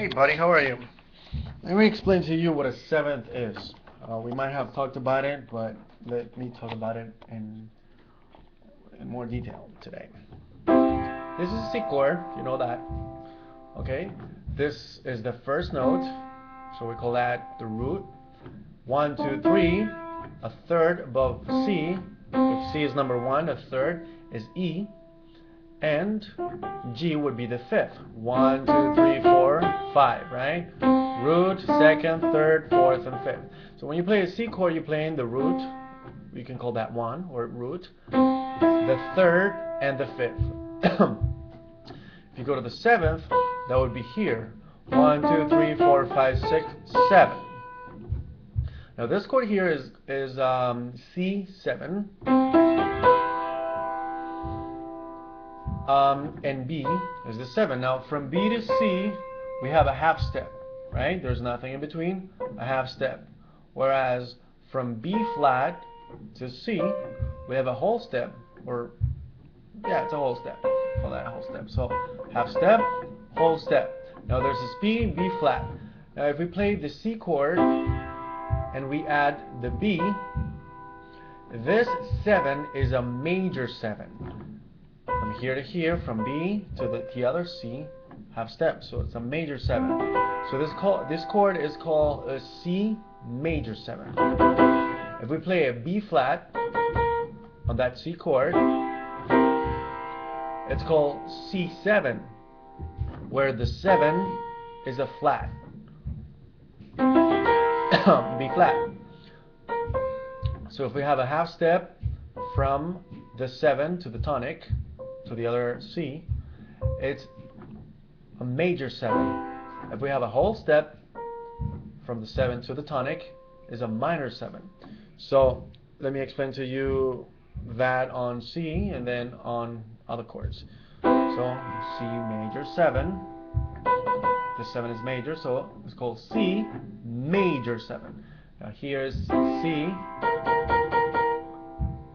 Hey buddy, how are you? Let me explain to you what a seventh is. We might have talked about it, but let me talk about it in more detail today. This is a C chord, you know that. Okay, this is the first note, so we call that the root. 1, 2, 3, a third above C. If C is number 1, a third is E. And G would be the fifth. 1, 2, 3, 4, 5, right? Root, second, third, fourth, and fifth. So when you play a C chord, you're playing the root. You can call that 1 or root. The third and the fifth. If you go to the seventh, that would be here. 1, 2, 3, 4, 5, 6, 7. Now this chord here is C7. And B is the 7. Now from B to C we have a half step, right? There's nothing in between, a half step. Whereas from B flat to C we have a whole step, or yeah, it's a whole step. Call that a whole step. So half step, whole step. Now there's this B, B flat. Now if we play the C chord and we add the B, this 7 is a major 7. From here to here, from B to the other C, half step. So it's a major 7. So this chord is called a C major 7. If we play a B flat on that C chord, it's called C7, where the 7 is a flat. B flat. So if we have a half step from the 7 to the tonic, to the other C, it's a major 7. If we have a whole step from the 7 to the tonic, is a minor 7. So let me explain to you that on C and then on other chords. So C major 7, the 7 is major, so it's called C major 7. Now here's C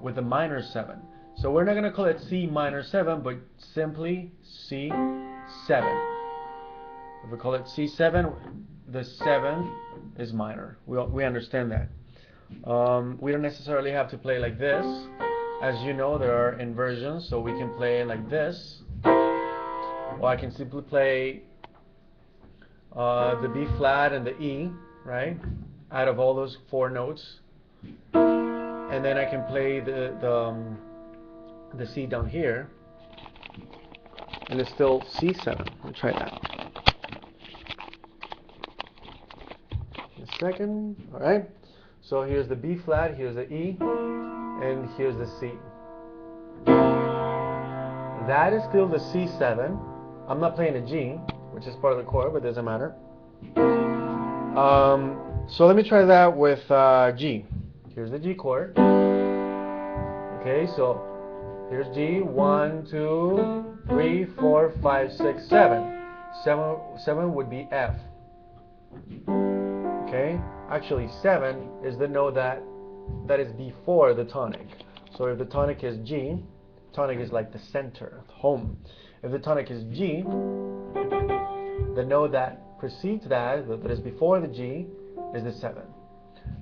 with a minor 7. So we're not going to call it C minor 7, but simply C7. If we call it C7, the 7 is minor. We understand that. We don't necessarily have to play like this. As you know, there are inversions, so we can play like this. Or I can simply play the B flat and the E, right? Out of all those 4 notes. And then I can play the C down here, and it's still C7. Let me try that. A second. Alright, so here's the B flat, here's the E, and here's the C. That is still the C7. I'm not playing a G, which is part of the chord, but it doesn't matter. So let me try that with G. Here's the G chord. Okay, so here's G, 1, 2, 3, 4, 5, 6, 7. 7 would be F. Okay, actually 7 is the note that is before the tonic. So if the tonic is G, tonic is like the center, home. If the tonic is G, the note that precedes that is before the G, is the 7.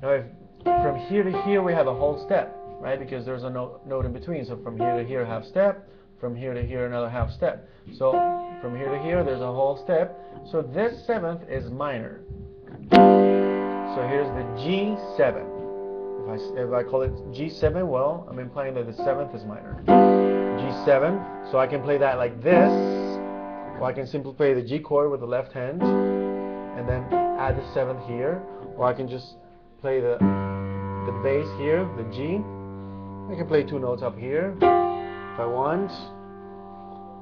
Now if from here to here we have a whole step, right? Because there's a note in between. So from here to here, half step. From here to here, another half step. So from here to here, there's a whole step. So this 7th is minor. So here's the G7. If I call it G7, well, I'm implying that the 7th is minor. G7. So I can play that like this, or I can simply play the G chord with the left hand, and then add the 7th here, or I can just play the bass here, the G. I can play 2 notes up here if I want,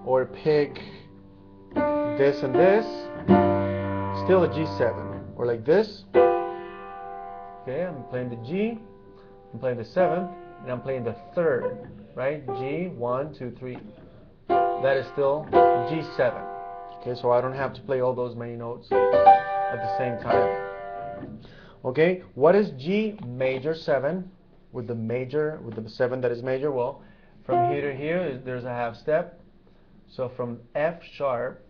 or pick this and this, still a G7, or like this. Okay, I'm playing the G, I'm playing the 7th, and I'm playing the 3rd, right? G, 1, 2, 3. That is still G7. Okay, so I don't have to play all those many notes at the same time. Okay, what is G major 7 with the 7 that is major? Well, from here to here there's a half step. So from F sharp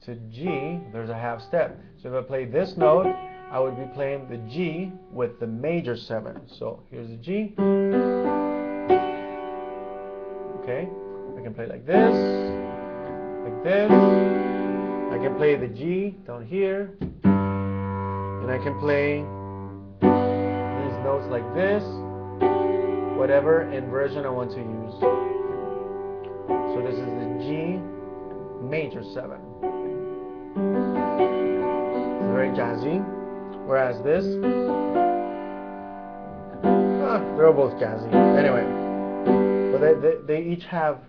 to G, there's a half step. So if I play this note, I would be playing the G with the major 7. So here's the G. Okay, I can play like this, like this. I can play the G down here, and I can play these notes like this, whatever inversion I want to use. So this is the G major 7. It's very jazzy. Whereas this, they're both jazzy. Anyway, but they each have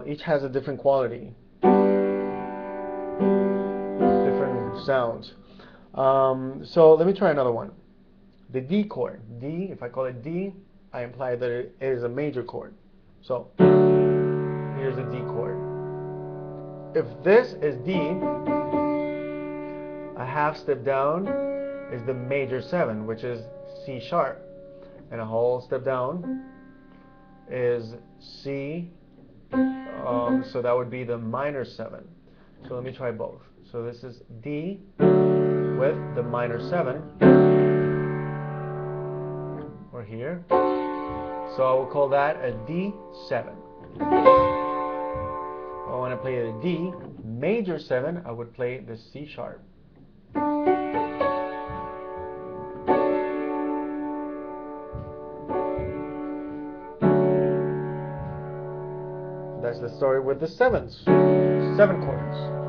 each has a different quality, different sounds. So let me try another one. The D chord. D, if I call it D, I imply that it is a major chord. So here's the D chord. If this is D, a half step down is the major 7, which is C sharp, and a whole step down is C, so that would be the minor 7. So let me try both. So this is D with the minor 7, or here. So I will call that a D7. I want to play the D major 7, I would play the C sharp. That's the story with the 7s. 7 chords.